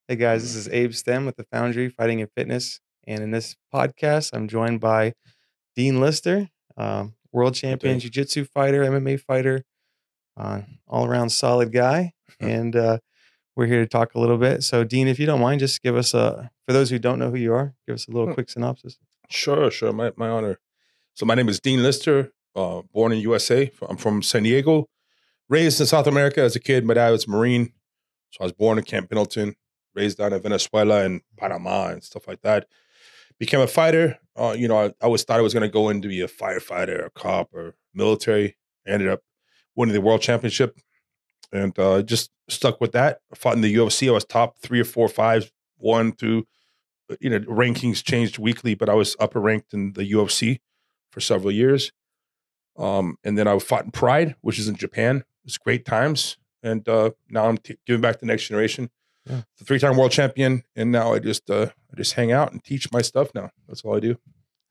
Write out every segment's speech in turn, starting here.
Hey guys, this is Abe Stem with the Foundry Fighting and Fitness. And in this podcast, I'm joined by Dean Lister, world Good champion day. jiu jitsu fighter, MMA fighter, all around solid guy. And we're here to talk a little bit. So, Dean, if you don't mind, just give us for those who don't know who you are, give us a little Hmm. quick synopsis. Sure. My honor. So my name is Dean Lister, born in USA. I'm from San Diego, raised in South America as a kid. My dad was a Marine. So I was born in Camp Pendleton, raised down in Venezuela and Panama and stuff like that. Became a fighter. I always thought I was going to go in to be a firefighter, a cop, or military. I ended up winning the world championship and just stuck with that. I fought in the UFC. I was top 3 or 4 5, 1 through rankings changed weekly, but I was upper ranked in the UFC for several years. And then I fought in Pride, which is in Japan. It's great times. And now I'm giving back to the next generation. Yeah. The 3-time world champion, and now I just hang out and teach my stuff now. That's all I do.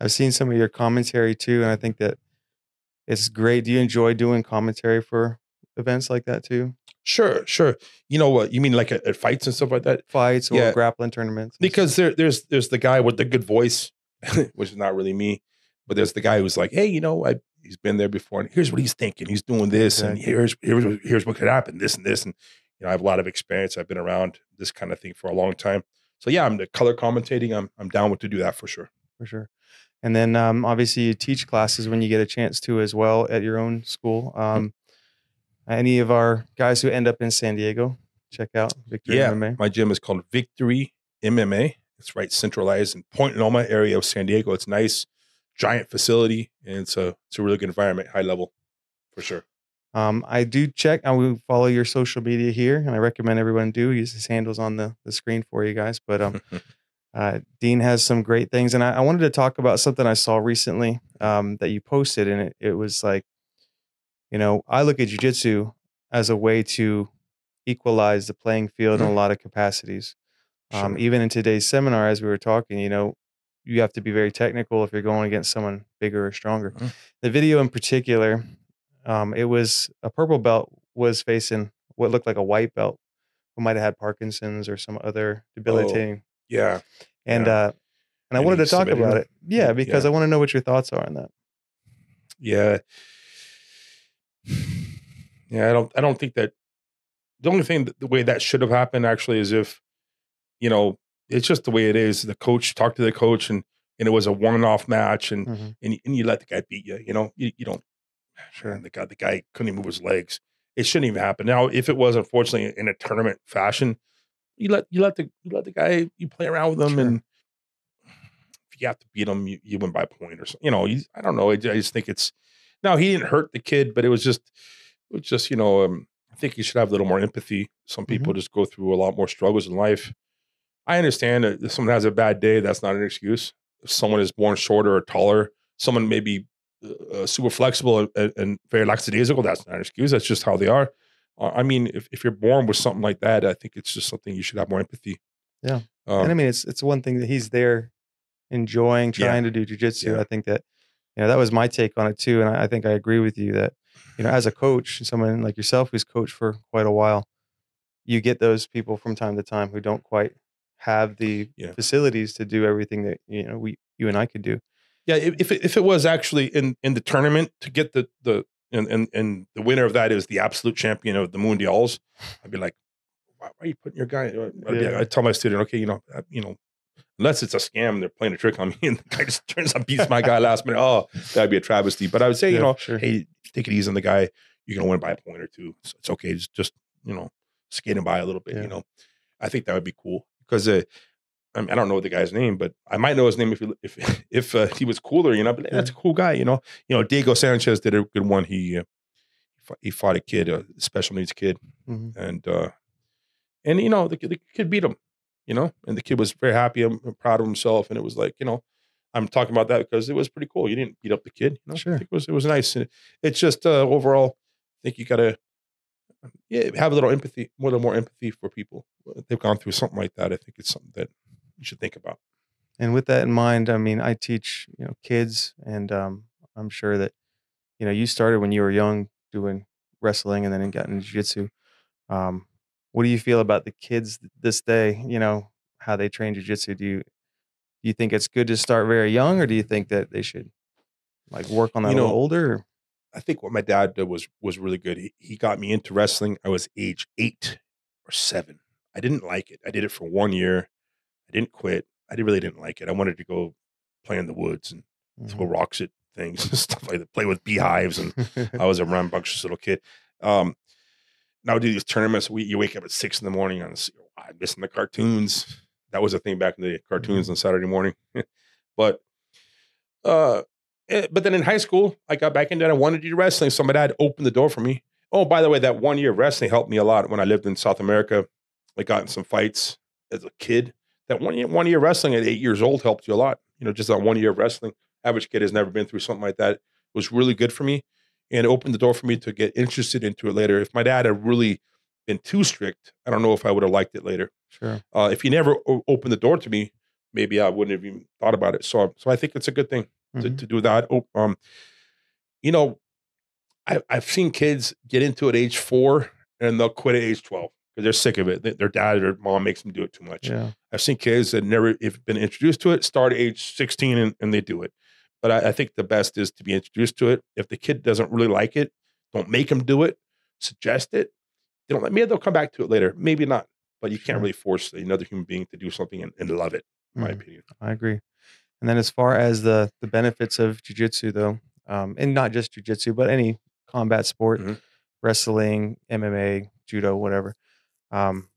I've seen some of your commentary too, and I think that it's great. Do you enjoy doing commentary for events like that too? Sure. You know what? You mean like at fights and stuff like that? Fights or Yeah, grappling tournaments and stuff. because there's the guy with the good voice, which is not really me, but there's the guy who's like, hey, he's been there before, and here's what he's thinking. He's doing this, and Exactly. here's what could happen, this and this, and I have a lot of experience. I've been around this kind of thing for a long time. So yeah, I'm the color commentating. I'm down with to do that for sure. For sure. And then obviously you teach classes when you get a chance to as well at your own school. Mhm. Any of our guys who end up in San Diego, check out Victory Yeah, MMA. my gym is called Victory MMA. It's right centralized in Point Loma area of San Diego. It's nice, giant facility, and it's a really good environment, high level for sure. I do check. I will follow your social media here, and I recommend everyone do. Use his handles on the screen for you guys. But Dean has some great things, and I wanted to talk about something I saw recently that you posted, and it was like, I look at jujitsu as a way to equalize the playing field in a Mhm. lot of capacities. Sure. Even in today's seminar, as we were talking, you have to be very technical if you're going against someone bigger or stronger. Mhm. The video in particular, it was a purple belt was facing what looked like a white belt who might have had Parkinson's or some other Oh, debilitating. yeah, And yeah, uh, and I and wanted he to talk submitted about him. it, yeah, because Yeah, I want to know what your thoughts are on that. yeah, yeah. I don't think that the only thing the way that should have happened actually is if you know it's just the way it is. The coach talked to the coach, and it was a one-off match, and Hmm. and you let the guy beat you. You don't. Man, Sure. the guy couldn't even move his legs. It shouldn't even happen. Now, if it was unfortunately in a tournament fashion, you let the guy you play around with him, Sure. and if you have to beat him, you win by a point or something. I don't know. I just think it's no. He didn't hurt the kid, but it was just. I think you should have a little more empathy. Some Hmm. people just go through a lot more struggles in life. I understand that if someone has a bad day, that's not an excuse. If someone is born shorter or taller, someone may be super flexible and very lackadaisical, that's not an excuse. That's just how they are. I mean, if you're born with something like that, I think it's just something you should have more empathy. Yeah. And I Um, mean, it's one thing that he's there enjoying yeah, trying to do jujitsu. yeah, I think that, that was my take on it too. And I think I agree with you that, as a coach, someone like yourself who's coached for quite a while, you get those people from time to time who don't quite have the yeah. facilities to do everything that, you and I could do. Yeah, if it was actually in the tournament to get the and the winner of that is the absolute champion of the mundials, I'd be like, why are you putting your guy? Yeah. I tell my student, okay, unless it's a scam, they're playing a trick on me, and the guy just turns up, beats my guy last minute. Oh, that'd be a travesty. But I would say, Yeah, for sure. hey, take it easy on the guy. You're gonna win by a point or two. So it's okay. Just skating by a little bit. Yeah. I think that would be cool because I don't know the guy's name, but I might know his name if he was cooler. But Yeah. that's a cool guy. Diego Sanchez did a good one. He fought a kid, a special needs kid, Mhm. and the kid beat him. And the kid was very happy and proud of himself. And it was like I'm talking about that because it was pretty cool. You didn't beat up the kid. I Sure. think it was nice. And it's just overall, I think you gotta have a little empathy, more little more empathy for people. They've gone through something like that. I think it's something that you should think about. And with that in mind, I mean, I teach, kids, and I'm sure that, you started when you were young doing wrestling and then got into jiu-jitsu. Um, What do you feel about the kids this day? You know, how they train jujitsu. Do you think it's good to start very young, or do you think that they should like work on that You a little know, older? I think what my dad did was really good. He got me into wrestling. I was age 8 or 7. I didn't like it. I did it for 1 year. I didn't quit. Really didn't like it. I wanted to go play in the woods and throw Mhm. rocks at things and stuff like that. Play with beehives, and I was a rambunctious little kid. Um, Now do these tournaments. You wake up at 6 in the morning I'm missing the cartoons. That was a thing back in the day, cartoons Mhm. on Saturday morning. but uh, but then in high school, I got back into it. I wanted to do wrestling, so my dad opened the door for me. Oh, by the way, that 1 year of wrestling helped me a lot when I lived in South America. I got in some fights as a kid. That 1 year wrestling at 8 years old helped you a lot. Just that 1 year of wrestling. Average kid has never been through something like that. It was really good for me, and it opened the door for me to get interested into it later. If my dad had really been too strict, I don't know if I would have liked it later. Sure. If he never opened the door to me, maybe I wouldn't have even thought about it. So I think it's a good thing to, Mhm. to do that. You know, I've seen kids get into it at age 4 and they'll quit at age 12 because they're sick of it. Their dad or mom makes them do it too much. Yeah. I've seen kids that never have been introduced to it, start at age 16 and they do it. But I think the best is to be introduced to it. If the kid doesn't really like it, don't make them do it. Suggest it. They don't. Maybe they'll come back to it later. Maybe not. But you can't Sure. really force another human being to do something and love it, in my Mhm. opinion. I agree. And then as far as the benefits of jujitsu though, and not just jujitsu, but any combat sport, Mhm. wrestling, MMA, judo, whatever. Um,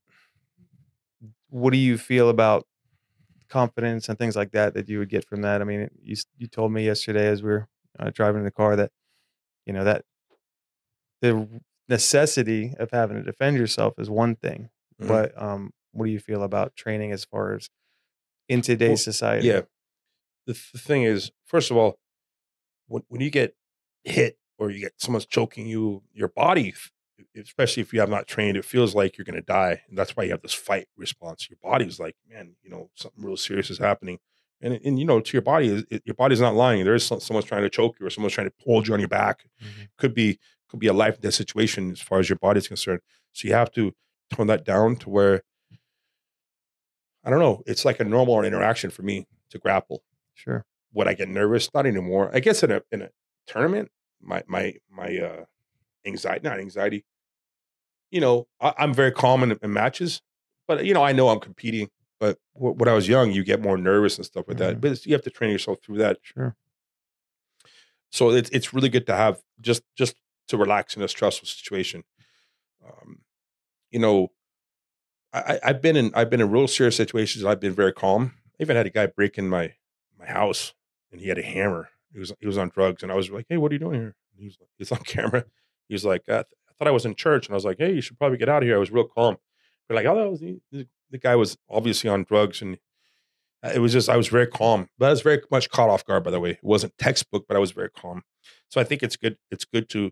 what do you feel about confidence and things like that that you would get from that? I mean, you told me yesterday as we were driving in the car that that the necessity of having to defend yourself is one thing, Mhm. but what do you feel about training as far as in today's Well, society? yeah. The thing is, first of all, when you get hit or you get someone's choking you, your body, especially if you have not trained, it feels like you're going to die. And that's why you have this fight response. Your body's like, man, something real serious is happening. And to your body, your body's not lying. There is someone's trying to choke you or someone's trying to hold you on your back. Mhm. Could be, could be a life and death situation as far as your body's concerned. So you have to tone that down to where, I don't know, it's like a normal interaction for me to grapple. Sure. Would I get nervous? Not anymore. I guess in a tournament, my anxiety, not anxiety. I'm very calm in matches, but I know I'm competing. But when I was young, you get more nervous and stuff like that. Mhm. But you have to train yourself through that. Sure. So it's really good to have just to relax in a stressful situation. Um, you know, I've been in real serious situations. I've been very calm. I even had a guy break in my house, and he had a hammer. He was on drugs, and I was like, "Hey, what are you doing here?" And he's on camera. He was like, "I thought I was in church," and I was like, "Hey, you should probably get out of here." I was real calm. But like, oh, that was the guy was obviously on drugs, and it was just I was very calm. But I was very much caught off guard. By the way, it wasn't textbook, but I was very calm. So I think it's good. It's good to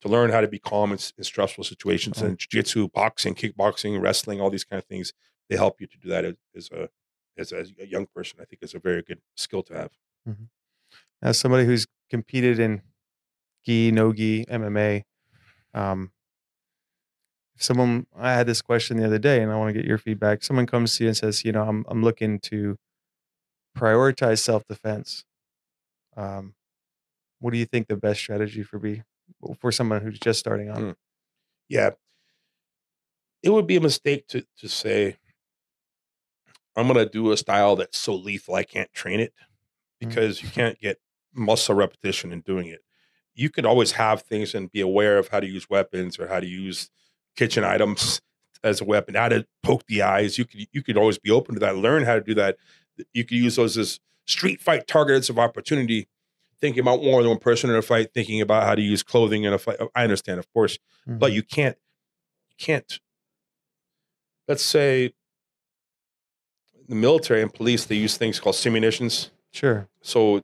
learn how to be calm in stressful situations. Sure. And jiu-jitsu, boxing, kickboxing, wrestling, all these kind of things, they help you to do that as a young person. I think it's a very good skill to have. Mhm. As somebody who's competed in gi, no gi, MMA, um, if someone I had this question the other day, and I want to get your feedback. Someone comes to you and says, I'm looking to prioritize self defense. Um, what do you think the best strategy for someone who's just starting out? Mm. Yeah, it would be a mistake to say I'm going to do a style that's so lethal I can't train it Mm. because you can't get muscle repetition in doing it. You could always have things and be aware of how to use weapons or how to use kitchen items as a weapon, how to poke the eyes. You could always be open to that. Learn how to do that. You could use those as street fight targets of opportunity. Thinking about more than one person in a fight, thinking about how to use clothing in a fight. I understand, of course, but Mhm. you can't. Let's say the military and police they use things called simunitions. Sure. So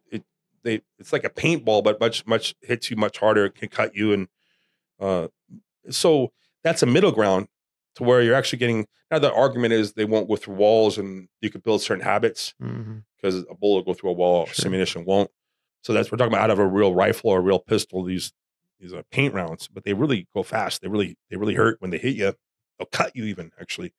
it's like a paintball, but much hits you much harder. It can cut you, and uh, so that's a middle ground to where you're actually getting. Now the argument is they won't go through walls, and you could build certain habits Mhm. because a bullet will go through a wall, Sure. ammunition won't. So that's we're talking about out of a real rifle or a real pistol. These are paint rounds, but they really go fast. They really hurt when they hit you. they'll cut you even actually.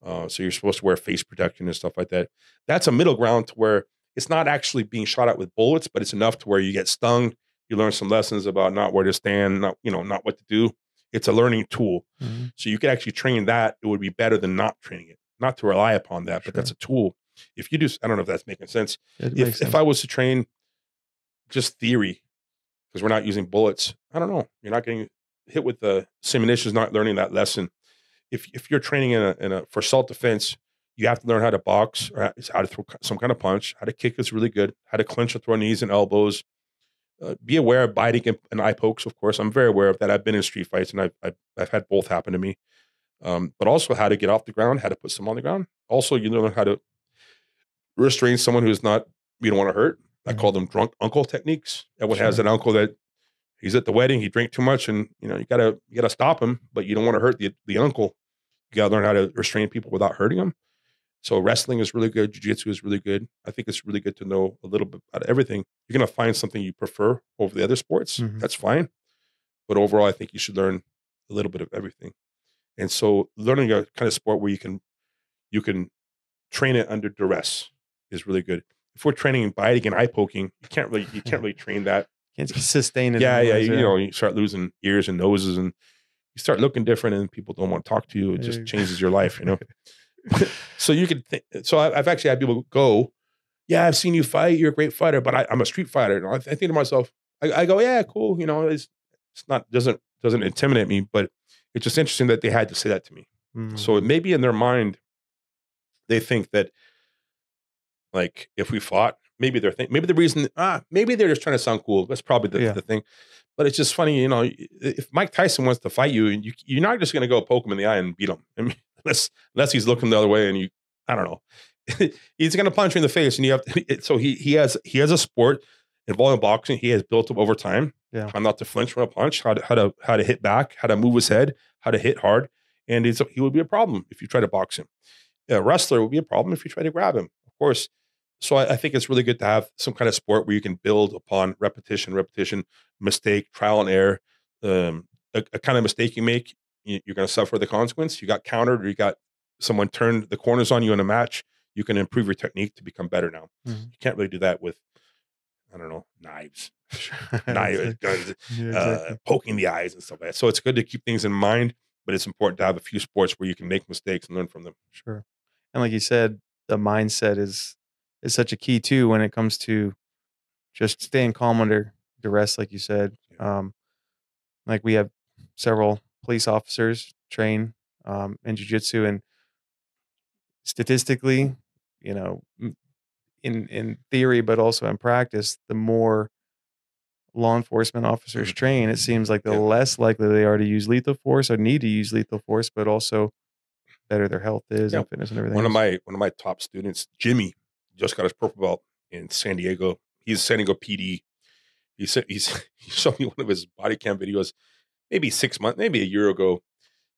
So you're supposed to wear face protection and stuff like that. That's a middle ground to where it's not actually being shot at with bullets, but it's enough to where you get stung. You learn some lessons about not where to stand, not not what to do. It's a learning tool. Mm-hmm. So you could actually train that. It would be better than not training it. Not to rely upon that, Sure. but that's a tool. If you do, I don't know if that's making sense. It makes sense. If I was to train just theory, because we're not using bullets, I don't know. You're not getting hit with the simulations, not learning that lesson. If you're training in a for self defense, you have to learn how to box, or how to throw some kind of punch, how to kick is really good, how to clinch or throw knees and elbows. Be aware of biting and eye pokes. Of course, I'm very aware of that. I've been in street fights and I've had both happen to me. But also how to get off the ground, how to put someone on the ground. Also, you learn how to restrain someone who's not you don't want to hurt. I call them drunk uncle techniques. Everyone has an uncle that he's at the wedding, he drank too much, and you gotta stop him, but you don't want to hurt the uncle. You gotta learn how to restrain people without hurting them. So wrestling is really good. Jiu-jitsu is really good. I think it's really good to know a little bit about everything. You're gonna find something you prefer over the other sports. That's fine. But overall, I think you should learn a little bit of everything. And so learning a kind of sport where you can train it under duress is really good. If we're training biting and eye poking, you can't really train that. Can't sustain it. Yeah, you start losing ears and noses, and you start looking different, and people don't want to talk to you. It just changes your life, So you could. So I've actually had people go, "Yeah, I've seen you fight. You're a great fighter, but I'm a street fighter." And I think to myself, I go, "Yeah, cool. It's not doesn't intimidate me, but it's just interesting that they had to say that to me." So it may be in their mind, they think that, like, if we fought, maybe maybe the reason, maybe they're just trying to sound cool. That's probably the thing. But it's just funny, if Mike Tyson wants to fight you, and you're not just going to go poke him in the eye and beat him. I mean, unless he's looking the other way, and I don't know, he's going to punch you in the face, and you have to. So he has a sport involving boxing. He has built up over time. Yeah, how not to flinch from a punch, how to hit back, how to move his head, how to hit hard, and he would be a problem if you try to box him. A wrestler would be a problem if you try to grab him, of course. So I think it's really good to have some kind of sport where you can build upon repetition, mistake, trial and error. A kind of mistake you make, you're going to suffer the consequence. You got countered, or you got someone turned the corners on you in a match. You can improve your technique to become better now. You can't really do that with, I don't know, knives, guns, poking the eyes and stuff like that. So it's good to keep things in mind, but it's important to have a few sports where you can make mistakes and learn from them. Sure. And like you said, the mindset is such a key too when it comes to just staying calm under duress, like you said. Like we have several police officers train in jiu-jitsu, and statistically, in theory, but also in practice, the more law enforcement officers train, it seems like the less likely they are to use lethal force or need to use lethal force, but also better their health is and fitness and everything. One of my top students, Jimmy, just got his purple belt in San Diego. He's San Diego PD. He showed me one of his body cam videos, maybe 6 months, maybe a year ago.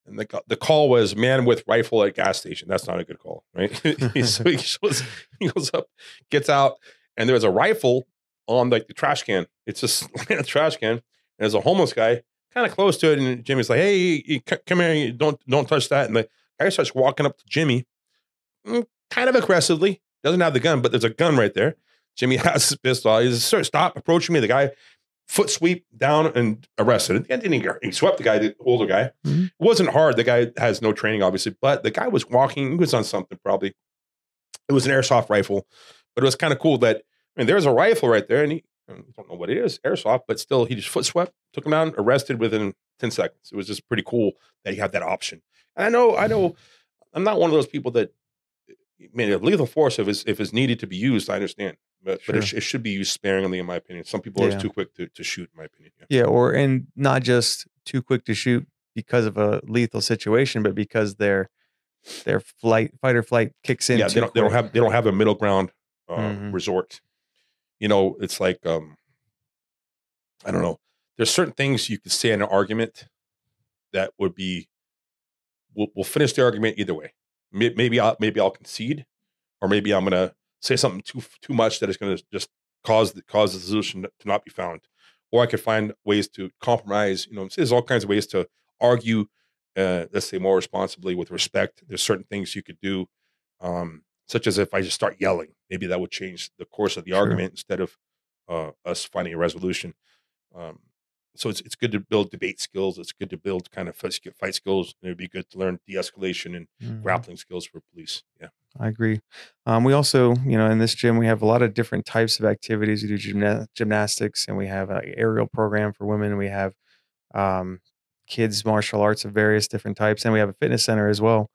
And the call was man with rifle at gas station. That's not a good call, right? So he goes up, gets out, and there's a rifle on like the trash can. It's just a trash can. And there's a homeless guy kind of close to it. And Jimmy's like, "Hey, come here. Don't touch that." And the guy starts walking up to Jimmy, kind of aggressively. Doesn't have the gun, but there's a gun right there. Jimmy has his pistol. He says, "Sir, stop approaching me." The guy foot sweep down and arrested. And he swept the guy, the older guy. It wasn't hard. The guy has no training, obviously, but the guy was walking. He was on something probably. It was an airsoft rifle, but it was kind of cool that, there's a rifle right there, and I don't know what it is, airsoft, but still, he just foot swept, took him down, arrested within 10 seconds. It was just pretty cool that he had that option. And I know, I'm not one of those people that, lethal force, if it's needed to be used, I understand. But it should be used sparingly, in my opinion. Some people are too quick to shoot, in my opinion. And not just too quick to shoot because of a lethal situation, but because their fight or flight kicks in. Yeah, they don't have a middle ground resort. It's like I don't know. There's certain things you could say in an argument that would be we'll finish the argument either way. Maybe I'll concede, or maybe I'm gonna say something too much that is gonna just cause the solution to not be found. Or I could find ways to compromise. There's all kinds of ways to argue let's say more responsibly with respect. There's certain things you could do, such as if I just start yelling, maybe that would change the course of the Sure. argument instead of us finding a resolution. Um, so it's good to build debate skills. It's good to build kind of fight skills. And it'd be good to learn de-escalation and Mhm. grappling skills for police. Yeah. I agree. We also, in this gym, we have a lot of different types of activities. We do gymnastics, and we have an aerial program for women. And we have um, kids martial arts of various different types, and we have a fitness center as well.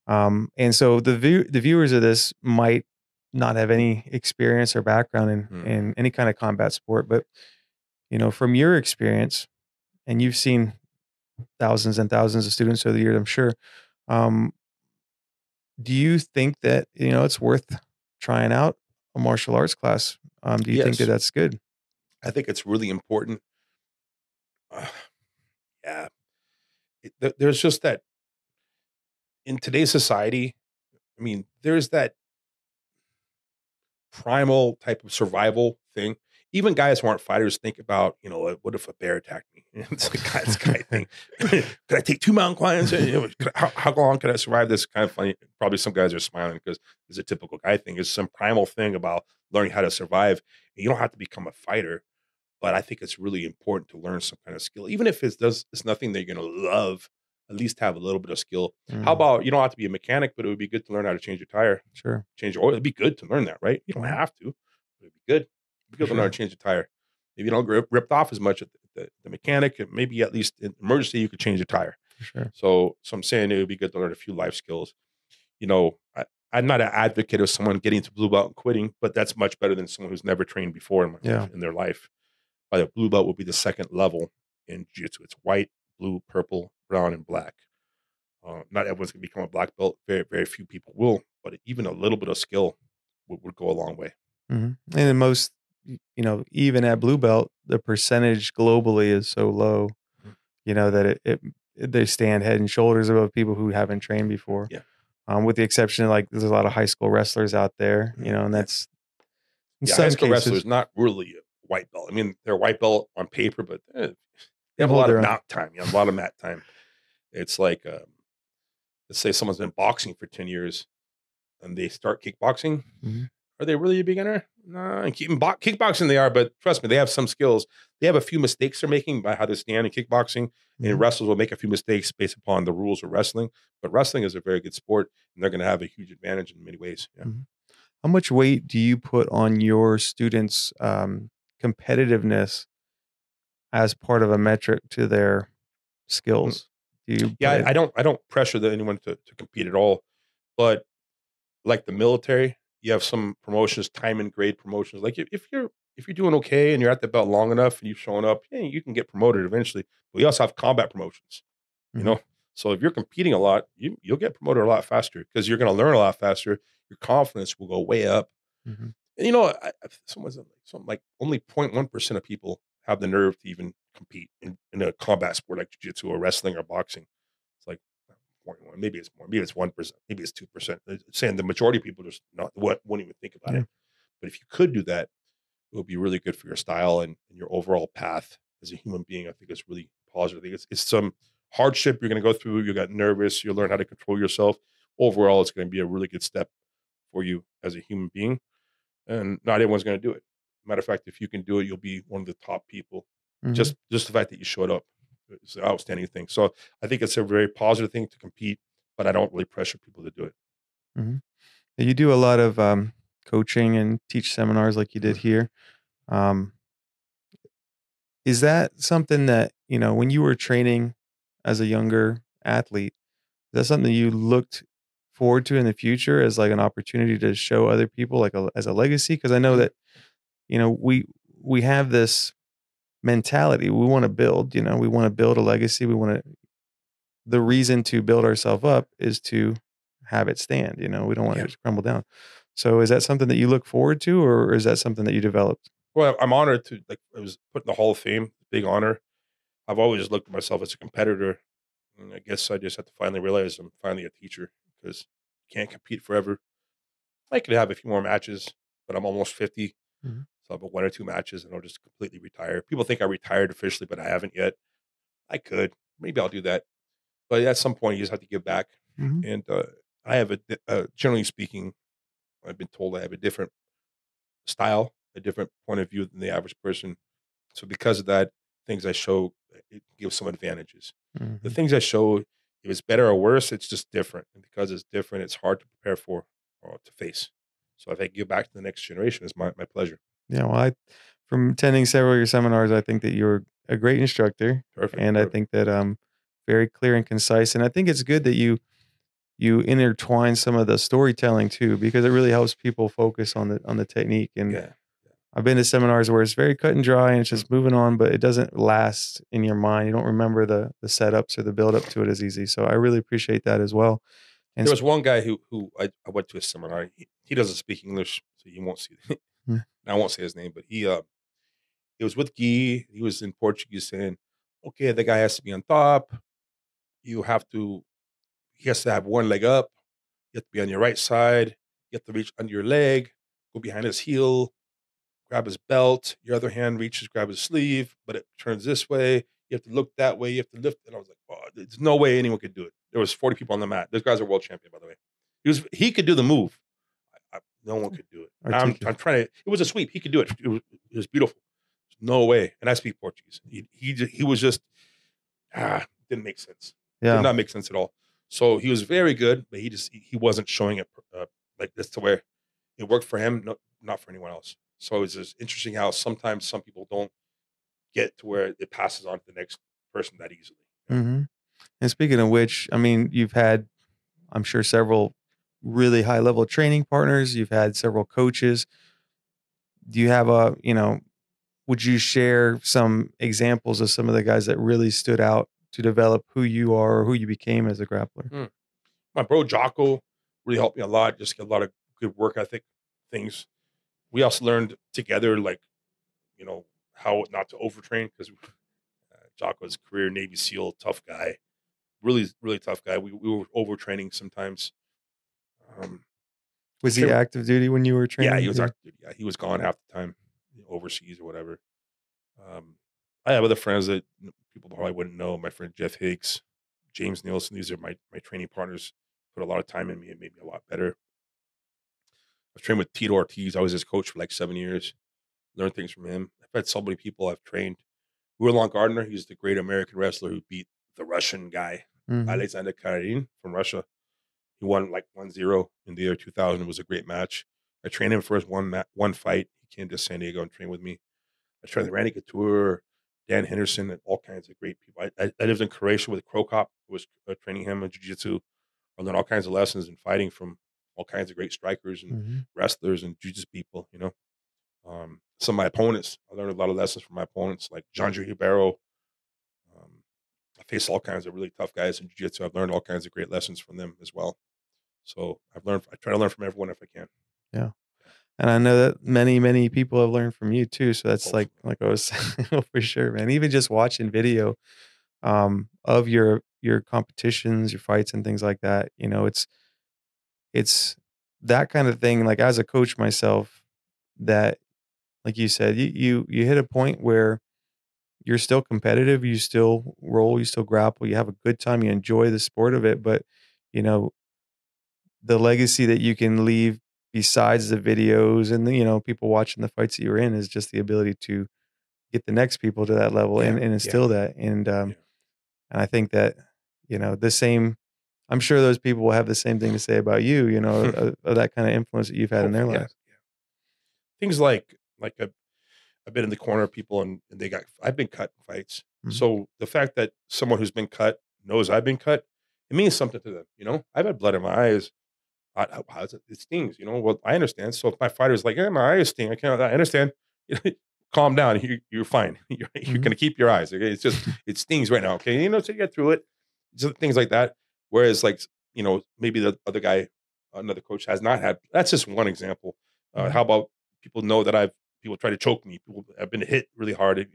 And so the viewers of this might not have any experience or background Mm. in any kind of combat sport, but from your experience, and you've seen thousands and thousands of students over the years, I'm sure. Um, do you think that it's worth trying out a martial arts class? Do you think that Yes, that's good? I think it's really important. Uh, yeah, there's just that in today's society. I mean, there's that primal type of survival thing. Even guys who aren't fighters think about, what if a bear attacked me? It's a guy thing. Could I take 2 mountain lions? How long can I survive this? Kind of funny. Probably some guys are smiling because it's a typical guy thing. It's some primal thing about learning how to survive. And you don't have to become a fighter, but I think it's really important to learn some kind of skill, even if it's nothing that you're going to love. At least have a little bit of skill. How Mm, about you don't have to be a mechanic, but it would be good to learn how to change your tire, sure. change your oil. It'd be good to learn that, right? You don't Mhm, have to, but it'd be good. It'd be for good to learn how sure. to change a tire. Maybe you don't get ripped off as much at the mechanic, and maybe at least in emergency you could change a tire. For sure. So I'm saying it would be good to learn a few life skills. I'm not an advocate of someone getting to blue belt and quitting, but that's much better than someone who's never trained before Yeah. in their life. By the blue belt will be the second level in jiu-jitsu. It's white, blue, purple, brown, and black. Not everyone's going to become a black belt. Very, very few people will, but even a little bit of skill would go a long way. And in most, even at blue belt, the percentage globally is so low, Mhm. that they stand head and shoulders above people who haven't trained before. Yeah. With the exception of there's a lot of high school wrestlers out there, and Yeah. that's in Yeah. High some school cases wrestlers, not really a white belt. I mean, they're white belt on paper, but they they have a hold lot of their own. mat time. A lot of mat time. It's like, let's say someone's been boxing for 10 years and they start kickboxing. Mhm, Are they really a beginner? No, and kickboxing they are, but trust me, they have some skills. They have a few mistakes they're making by how they stand in kickboxing, and mhm, wrestlers will make a few mistakes based upon the rules of wrestling. But wrestling is a very good sport, and they're going to have a huge advantage in many ways. Yeah. mhm. How much weight do you put on your students' competitiveness as part of a metric to their Mm. skills? Do you Yeah, put I don't pressure anyone to compete at all, but like the military, you have some promotions, time and grade promotions. Like if you're doing okay and you're at the belt long enough and you've shown up, yeah, you can get promoted eventually. But we also have combat promotions. you Mhm, know so if you're competing a lot, you'll get promoted a lot faster because you're going to learn a lot faster. Your confidence will go way up. mhm, And someone said something like only 0.1% of people have the nerve to even compete in a combat sport like jiu-jitsu or wrestling or boxing. It's like 0.1, maybe it's more, maybe it's 1%, maybe it's 2%. Saying the majority of people just not won't even think about yeah, it. But if you could do that, it would be really good for your style and your overall path as a human being. I think it's really positive. I think it's some hardship you're going to go through. You got nervous. You'll learn how to control yourself. Overall, it's going to be a really good step for you as a human being. And not everyone's going to do it. Matter of fact, if you can do it, you'll be one of the top people. mhm, Just the fact that you showed up is an outstanding thing. So I think it's a very positive thing to compete, but I don't really pressure people to do it. mhm. You do a lot of coaching and teach seminars like you did Mhm. here. Um, is that something that when you were training as a younger athlete? Is that something you looked forward to in the future as an opportunity to show other people as a legacy? Because I know Yeah. that we have this mentality we want to build. We want to build a legacy. We want to the reason to build ourselves up is to have it stand. We don't want Yeah. it to crumble down. So is that something that you look forward to, or is that something that you developed? Well, I'm honored to like I was put in the Hall of Fame. Big honor. I've always looked at myself as a competitor, and I guess I just have to finally realize I'm finally a teacher because you can't compete forever. I could have a few more matches, but I'm almost 50, Mhm. so I'll have 1 or 2 matches, and I'll just completely retire. People think I retired officially, but I haven't yet. I could. Maybe I'll do that. but at some point you just have to give back. Mhm. And I have generally speaking, I've been told I have a different style, a different point of view than the average person. So because of that, things I show, it gives some advantages. The Mhm. things I show, if it's better or worse, it's just different. And because it's different, it's hard to prepare for or to face. So if I give back to the next generation, it's my pleasure. Yeah, well, from attending several of your seminars, I think that you're a great instructor, Perfect. and I Perfect. think that very clear and concise. And I think it's good that you intertwine some of the storytelling too, because it really helps people focus on the technique. And Yeah. I've been to seminars where it's very cut and dry and it's Mm. just moving on, but it doesn't last in your mind. You don't remember the setups or the build up to it as easy. So I really appreciate that as well. And There was one guy who I went to a seminar. He doesn't speak English, so you won't see. mm, I won't say his name, but he was with Guy. He was in Portuguese saying, "Okay, the guy has to be on top. You have to. He has to have one leg up. You have to be on your right side. You have to reach under your leg, go behind his heel, grab his belt. Your other hand reaches, grab his sleeve, but it turns this way. You have to look that way. You have to lift." And I was like, "Oh, there's no way anyone could do it." There was 40 people on the mat. Those guys are world champion, by the way. He could do the move. No one could do it. I'm articulate. trying to. It was a sweep. He could do it. It was beautiful. No way. And I speak Portuguese. He was just didn't make sense. Did Yeah. not make sense at all. So he was very good, but he wasn't showing it like this to where it worked for him, no, not for anyone else. So it's just interesting how sometimes some people don't get to where it passes on to the next person that easily. hmm And speaking of which, I mean, you've had, I'm sure, several really high level training partners. You've had several coaches. Do you have would you share some examples of some of the guys that really stood out to develop who you are or who you became as a grappler? Mm. My bro Jocko really helped me a lot. Just get a lot of good work ethic things. We also learned together, like, how not to overtrain because Jocko's career Navy SEAL, tough guy, really, really tough guy. We were overtraining sometimes. Um, I Was he trained, active duty when you were yeah, he training? was Yeah. active duty. Yeah, he was gone half the time, overseas or whatever. Um, I have other friends that people probably wouldn't know. My friend Jeff Higgs, James Nielsen. These are my training partners. Put a lot of time in me and made me a lot better. I've trained with Tito Ortiz. I was his coach for like 7 years. Learned things from him. I've had so many people I've trained. Roland Gardner, he's the great American wrestler who beat the Russian guy, Mhm. Alexander Karin from Russia. He won like 1-0 in the year 2000. It was a great match. I trained him for his one fight. He came to San Diego and trained with me. I trained Randy Couture, Dan Henderson, and all kinds of great people. I lived in Croatia with Krokop, who was training him in jiu-jitsu. I learned all kinds of lessons in fighting from all kinds of great strikers and Mhm. wrestlers and jiu-jitsu people. Some of my opponents, I learned a lot of lessons from my opponents, like Jandre Ribeiro. Um, I faced all kinds of really tough guys in jiu-jitsu. I've learned all kinds of great lessons from them as well. So I try to learn from everyone if I can. Yeah. And I know that many, many people have learned from you too. So that's like Hopefully. like I was saying, oh, for sure, man. Even just watching video of your competitions, your fights and things like that, it's that kind of thing. Like as a coach myself, that like you said, you hit a point where you're still competitive, you still roll, you still grapple, you have a good time, you enjoy the sport of it, but you know, the legacy that you can leave besides the videos and people watching the fights that you're in is just the ability to get the next people to that level Yeah. and Yeah. instill that. Yeah. And I think that, the same I'm sure those people will have the same thing to say about you, of that kind of influence that you've had in their Hopefully, yeah. lives. Yeah. Things like I've been in the corner of people and I've been cut in fights. Mhm, So the fact that someone who's been cut knows I've been cut, it means something to them. I've had blood in my eyes. How is it? It stings. Well, I understand. So if my fighter's like, "Yeah, my eyes sting," I understand. Calm down. You're fine. You're mhm, gonna keep your eyes. Okay, it's just it stings right now. Okay, so you get through it. Just things like that. Whereas, like, maybe the other guy, another coach has not had. That's just one example. mhm, How about people know that people try to choke me. People have been hit really hard.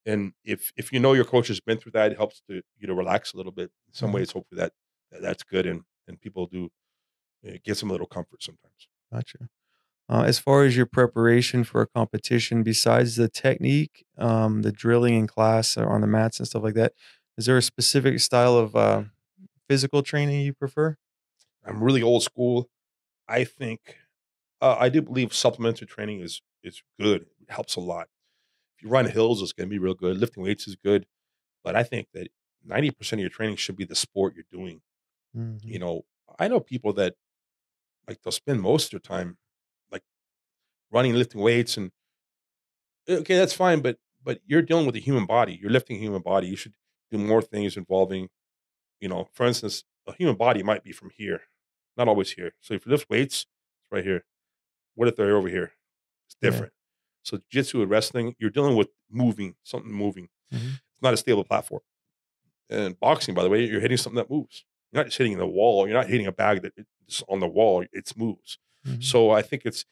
And if your coach has been through that, it helps you to relax a little bit. In some mhm. ways, hopefully that's good, and people do. It gives them a little comfort sometimes. Gotcha. As far as your preparation for a competition, besides the technique, the drilling in class or on the mats and stuff like that, Is there a specific style of physical training you prefer? I'm really old school. I think I do believe supplementary training is good. It helps a lot. If you run hills, it's going to be real good. Lifting weights is good, but I think that 90% of your training should be the sport you're doing. You Hmm. know, I know people that like they'll spend most of their time like running, lifting weights, and okay, that's fine, but you're dealing with a human body. You're lifting a human body. You should do more things involving, for instance, a human body might be from here, not always here. So if you lift weights, it's right here. What if they're over here? It's Yeah. different. So jiu-jitsu and wrestling, you're dealing with moving, something moving. Hmm. It's not a stable platform. And boxing, by the way, you're hitting something that moves. You're not just hitting the wall. You're not hitting a bag that it's on the wall. It moves. Hmm. So I think it's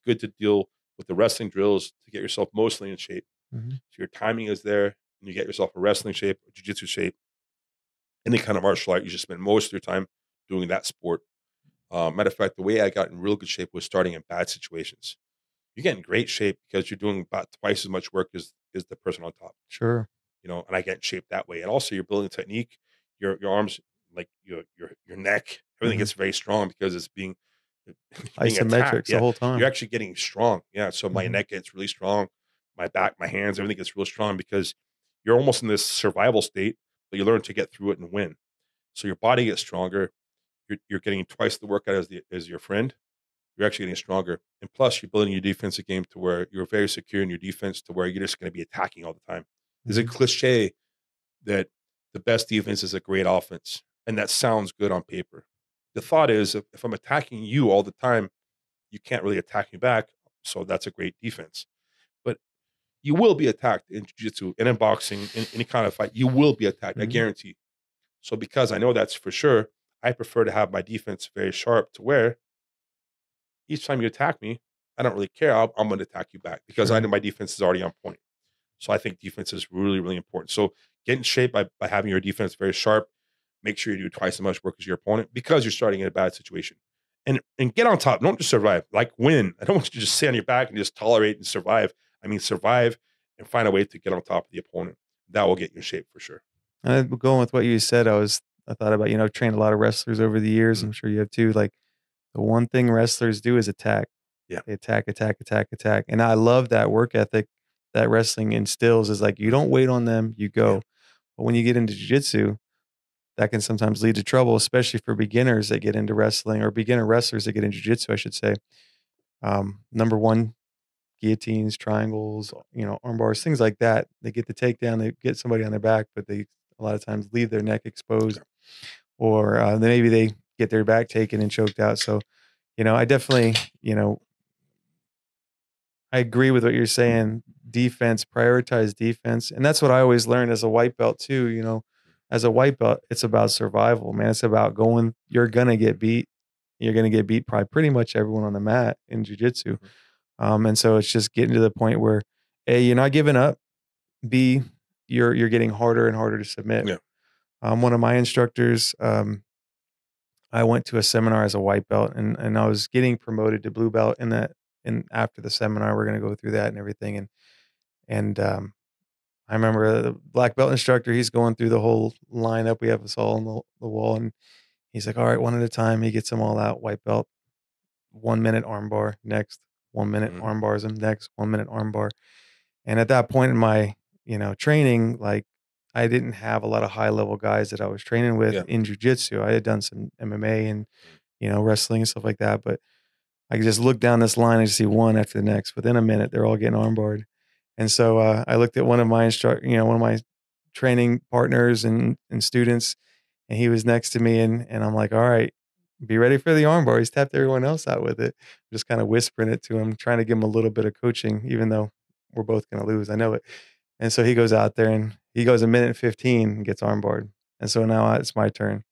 good to deal with the wrestling drills to get yourself mostly in shape. Hmm. So your timing is there, and you get yourself in wrestling shape, jiu-jitsu shape, any kind of martial art. You should spend most of your time doing that sport. Matter of fact, the way I got in real good shape was starting in bad situations. You get in great shape because you're doing about twice as much work as the person on top. Sure. And I get in shape that way. And also you're building technique, your arms, like your neck, everything Hmm. gets very strong because it's being being attacked. Isometrics the Yeah. whole You're time. actually getting strong. Yeah. So my Hmm. neck gets really strong, my back, my hands, everything gets real strong because you're almost in this survival state, but you learn to get through it and win. So your body gets stronger. You're getting twice the workout as your friend. You're actually getting stronger. And plus, you're building your defensive game to where you're very secure in your defense to where you're just going to be attacking all the time. There's a Hmm. cliche that the best defense is a great offense. And that sounds good on paper. The thought is if I'm attacking you all the time, you can't really attack me back. So that's a great defense. But you will be attacked in jiu-jitsu and in boxing, in any kind of fight. You will be attacked, I Hmm. guarantee. So because I know that's for sure, I prefer to have my defense very sharp to where each time you attack me, I don't really care. I'm going to attack you back because I know Sure. my defense is already on point. So I think defense is really, really important. So get in shape by having your defense very sharp. Make sure you do twice as much work as your opponent because you're starting in a bad situation. And get on top. Don't just survive. Like win. I don't want you to just sit on your back and just tolerate and survive. I mean survive and find a way to get on top of the opponent. That will get you in shape for sure. And going with what you said, I thought about, I've trained a lot of wrestlers over the years. Mm, I'm sure you have too. Like the one thing wrestlers do is attack. yeah. They attack, attack, attack, attack. And I love that work ethic that wrestling instills is like you Mm, don't wait on them, you yeah. go. But when you get into jiu-jitsu, that can sometimes lead to trouble, especially for beginners that get into wrestling or beginner wrestlers that get into jiu-jitsu, I should say. Number one, guillotines, triangles, arm bars, things like that. They get the takedown, they get somebody on their back, but they a lot of times leave their neck exposed, Yeah. or then maybe they get their back taken and choked out. So, I definitely, I agree with what you're saying. Defense, prioritize defense. And that's what I always learned as a white belt too. As a white belt, it's about survival, man. It's about going, you're gonna get beat. You're gonna get beat by pretty much everyone on the mat in jujitsu. Mhm. And so it's just getting to the point where A, you're not giving up. B, you're getting harder and harder to submit. Yeah. One of my instructors, I went to a seminar as a white belt, and I was getting promoted to blue belt. And after the seminar, we're gonna go through that and everything. And I remember the black belt instructor. He's going through the whole lineup. We have us all on the wall, and he's like, "All right, one at a time." He gets them all out. White belt, 1 minute armbar. Next, 1 minute Mhm. arm bars him. Next, 1 minute armbar. And at that point in my, training, like I didn't have a lot of high level guys that I was training with Yeah. in jujitsu. I had done some MMA and, Mm. wrestling and stuff like that. But I could just look down this line and just see one after the next. Within a minute, they're all getting armbarred. And so I looked at one of my training partners and students, and he was next to me, and I'm like, all right, be ready for the armbar. He's tapped everyone else out with it. Just kind of whispering it to him, trying to give him a little bit of coaching, even though we're both going to lose. I know it. And so he goes out there and he goes a minute and 15 and gets armbarred. And so now it's my turn.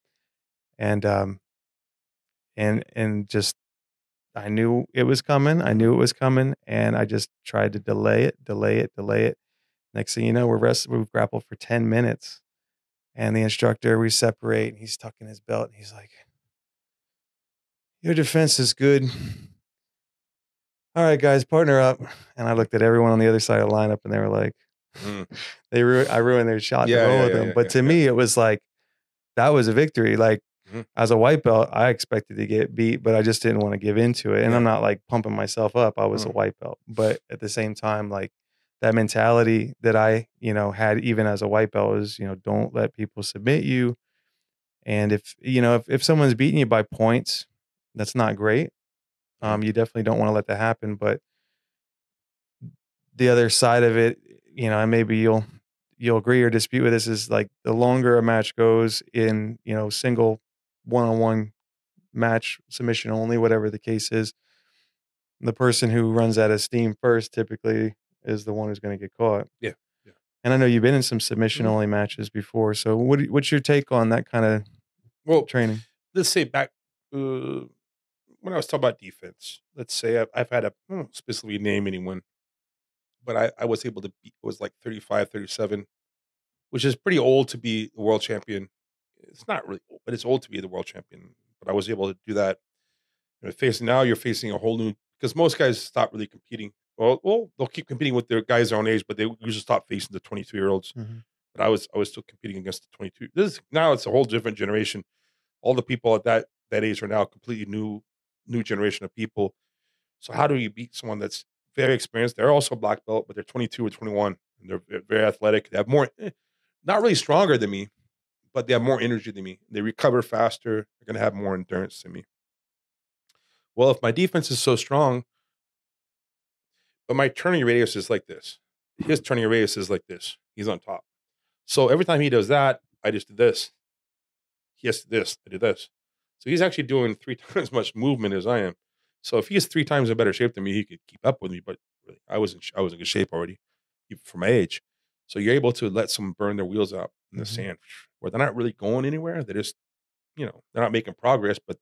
And just I knew it was coming. I Mhm. knew it was coming, and I just tried to delay it, delay it, delay it. Next thing you know, we've grappled for 10 minutes, and the instructor, we separate, and he's tucking his belt, and he's like, "Your defense is good. All right, guys, partner up." And I looked at everyone on the other side of the lineup, and they were like, Mm. I ruined their shot to Yeah, roll yeah, with yeah, them. yeah, But yeah, to yeah. me, it was like that was a victory. Like Mhm. as a white belt, I expected to get beat, but I just didn't want to give into it. And I'm Yeah. not like pumping myself up. I was a Mm. white belt, but at the same time, like that mentality that I, had even as a white belt was, don't let people submit you. And if someone's beating you by points, that's not great. Mhm. You definitely don't want to let that happen. But the other side of it, and maybe you'll agree or dispute with this, is like the longer a match goes in, single one-on-one match, submission only, whatever the case is, the person who runs out of steam first typically is the one who's going to get caught. Yeah. Yeah. And I know you've been in some submission Mhm. only matches before. So what's your take on that kind of Well, training? let's say back when I was talking about defense, let's say I've had I won't specifically name anyone, but I was able to beat, it was like 35, 37, which is pretty old to be the world champion. It's not really old, but it's old to be the world champion. But I was able to do that. Now you're facing a whole new, because most guys stop really competing. Well, they'll keep competing with their guys their own age, but they usually stop facing the 22-year-olds. Mhm. But I was still competing against the 22. Now it's a whole different generation. All the people at that age are now completely new generation of people. So how do you beat someone that's very experienced? They're also black belt, but they're 22 or 21, and they're very athletic. They have more, not really stronger than me, but they have more energy than me. They recover faster. They're going to have more endurance than me. Well, if my defense is so strong, but my turning radius is like this, his turning radius is like this. He's on top. So every time he does that, I just did this. He has to do this. I did this. So he's actually doing 3 times as much movement as I am. So if he is 3 times in better shape than me, he could keep up with me. But really, I was in good shape already, even for my age. So you're able to let someone burn their wheels out in the Mhm. sand, where they're not really going anywhere. They're just, they're not making progress, but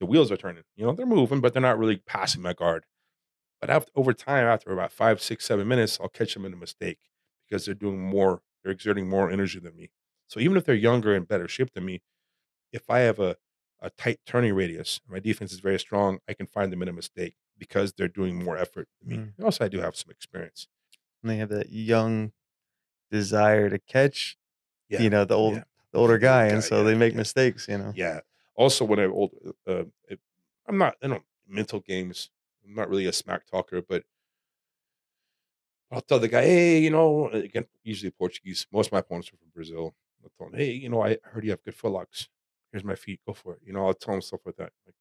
the wheels are turning. They're moving, but they're not really passing my guard. But over time, after about 5, 6, 7 minutes, I'll catch them in a mistake because they're doing more. They're exerting more energy than me. So even if they're younger and better shape than me, if I have a tight turning radius, my defense is very strong, I can find them in a mistake because they're doing more effort than me. Mm. And also, I do have some experience. And they have that young desire to catch, Yeah, the yeah, older the older guy, and guy. so Yeah, they make yeah, mistakes. yeah. Also, when I'm old, I'm not. I don't mental games. I'm not really a smack talker, but I'll tell the guy, hey, again, usually Portuguese. Most of my opponents are from Brazil. I'll tell him, hey, I heard you have good footlocks. Here's my feet. Go for it. I'll tell him stuff like that. Like,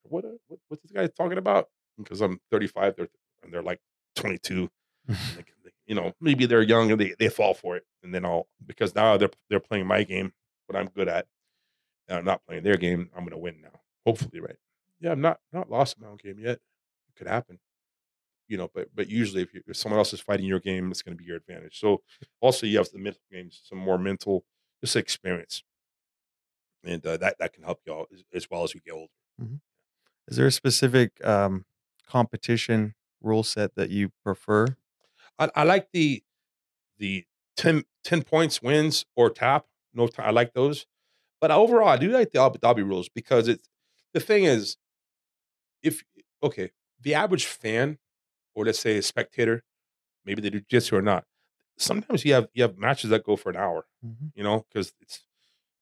what's this guy talking about? Because I'm 35, and they're like 22, and maybe they're young and they fall for it, and then because now they're playing my game, what I'm good at, and I'm not playing their game. I'm gonna win now, hopefully, right? Yeah, I'm not lost in my own game yet. It could happen. But usually if someone else is fighting your game, it's going to be your advantage. So also you have the mental games, some more mental, just experience, and that can help you all as well as you get older. Mhm. Is there a specific competition rule set that you prefer? I like the 10 points wins or tap. No, I like those, but overall I do like the Abu Dhabi rules because it's the thing is if okay the average fan, or let's say a spectator, maybe they do jiu-jitsu or not. Sometimes you have matches that go for an hour, Mhm. because it's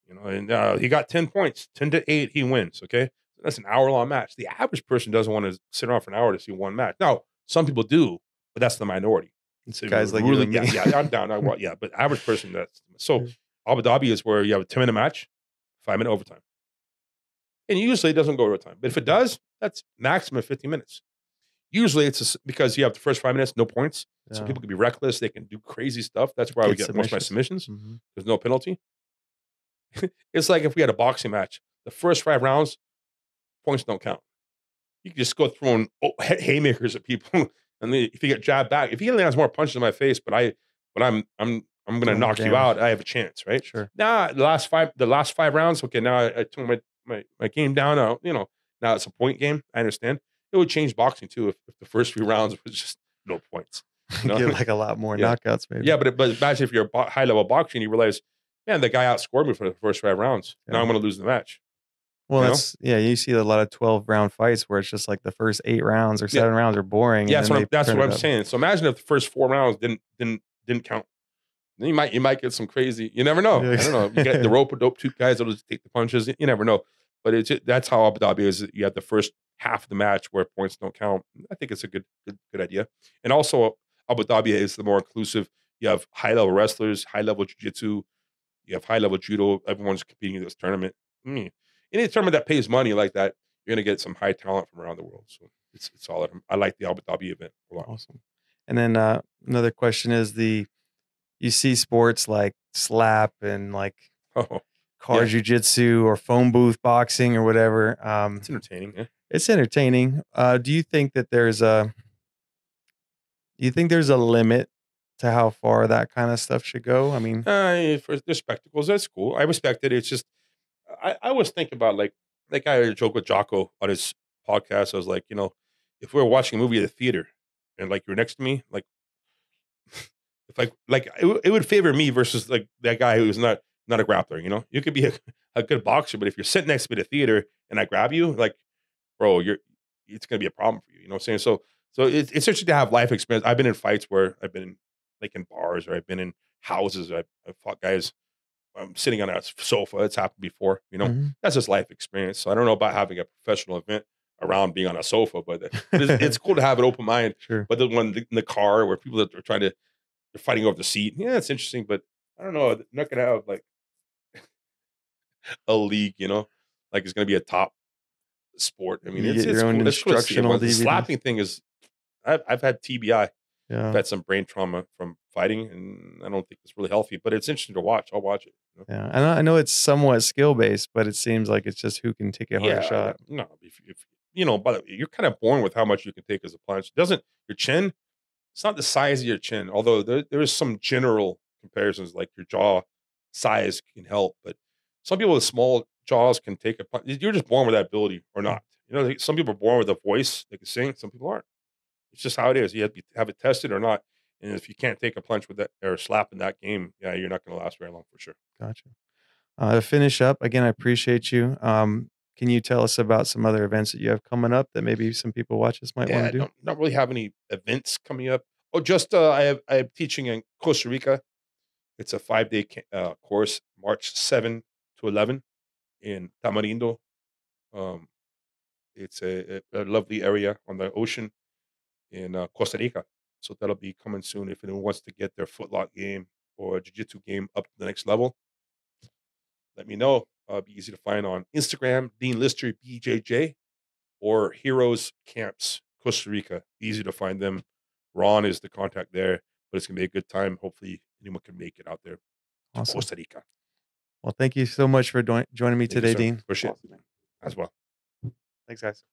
and he got 10 points, 10-8, he wins. Okay. That's an hour long match. The average person doesn't want to sit around for an hour to see one match. Now, some people do, but that's the minority. It's So guys like you really, and yeah, me. yeah, I'm down. Yeah, but average person, that's so Abu Dhabi is where you have a 10-minute match, 5-minute overtime. And usually it doesn't go overtime. But if it does, that's maximum 50 minutes. Usually it's because you have the first 5 minutes, no points. So Yeah. people can be reckless. They can do crazy stuff. That's where I would Get get most of my submissions. submissions. Mhm. There's no penalty. It's like if we had a boxing match, the first 5 rounds, points don't count. You can just go throwing haymakers at people, and then if you get jabbed back, if he lands more punches in my face, but I'm going to Doing more knock you damage. out, I have a chance, right? Sure. Now the last five rounds, okay, now I tone my game down. Now it's a point game. I understand. It would change boxing too if the first few rounds was just no points. You know, Get like a lot more yeah, knockouts maybe. yeah. But imagine if you're a high level boxer and you realize, man, the guy outscored me for the first 5 rounds. Now Yeah. I'm going to lose the match. Well, You know? you see a lot of 12-round fights where it's just like the first 8 rounds or Yeah. 7 rounds are boring, Yeah, and then they that's turn what it I'm up. saying. So imagine if the first 4 rounds didn't count. Then you might get some crazy. You never know. I don't know. You get the rope of dope two guys that'll just take the punches. You never know. But that's how Abu Dhabi is. You have the first half of the match where points don't count. I think it's a good idea. And also Abu Dhabi is the more inclusive. You have high level wrestlers, high level jiu-jitsu, you have high level judo. Everyone's competing in this tournament. Any tournament that pays money like that, you're gonna get some high talent from around the world. So it's solid. I like the Abu Dhabi event a lot. Awesome. And then another question is you see sports like slap and like Oh, car yeah, jujitsu or phone booth boxing or whatever. it's entertaining. Yeah. It's entertaining. Do you think that there's a limit to how far that kind of stuff should go? I mean, For the spectacles, that's cool. I respect it. It's just I always think about like I had a joke with Jocko on his podcast. I was like, if we were watching a movie at the theater and like you're next to me, like if it would favor me versus like that guy who's not a grappler. You could be a good boxer, but if you're sitting next to me at a theater and I grab you, like bro, it's gonna be a problem for you. You know what I'm saying? So it's interesting to have life experience. I've been in fights where I've been in, like in bars, or I've been in houses. I've fought guys. I'm sitting on a sofa. It's happened before. mhm. That's just life experience. So I don't know about having a professional event around being on a sofa, but it's cool to have an open mind. Sure. But the one in the car where people that are they're fighting over the seat. Yeah, it's interesting, but I don't know. They're not gonna have like a league. Like it's gonna be a top sport. I mean, You get it's your own cool. It's cool to see instructional everyone. The DVDs. slapping thing is, I've had TBI. I've Yeah. had some brain trauma from fighting, and I don't think it's really healthy. But it's interesting to watch. I'll watch it. Yeah. I know it's somewhat skill based, but it seems like it's just who can take a harder Yeah, yeah. shot. No, if but you're kind of born with how much you can take as a punch. Doesn't your chin? It's not the size of your chin, although there is some general comparisons, like your jaw size can help. But some people with small jaws can take a punch. You're just born with that ability or not. Like, some people are born with a voice they can sing. Some people aren't. It's just how it is. You have to have it tested or not. And if you can't take a punch with that or slap in that game, yeah, you're not going to last very long for sure. Gotcha. To finish up, again, I appreciate you. Can you tell us about some other events that you have coming up that maybe some people watch this might want Yeah, I to do? don't not really have any events coming up. Oh, just I am teaching in Costa Rica. It's a 5-day course, March 7 to 11 in Tamarindo. Um, it's a lovely area on the ocean in Costa Rica. So that'll be coming soon. If anyone wants to get their footlock game or jiu-jitsu game up to the next level, let me know. Be easy to find on Instagram, Dean Lister BJJ, or Heroes Camps Costa Rica. Easy to find them. Ron is the contact there, but it's gonna be a good time. Hopefully, anyone can make it out there to Awesome. Costa Rica. Well, thank you so much for joining me Thank you, today, sir. Dean. Appreciate it as well. Thanks, guys.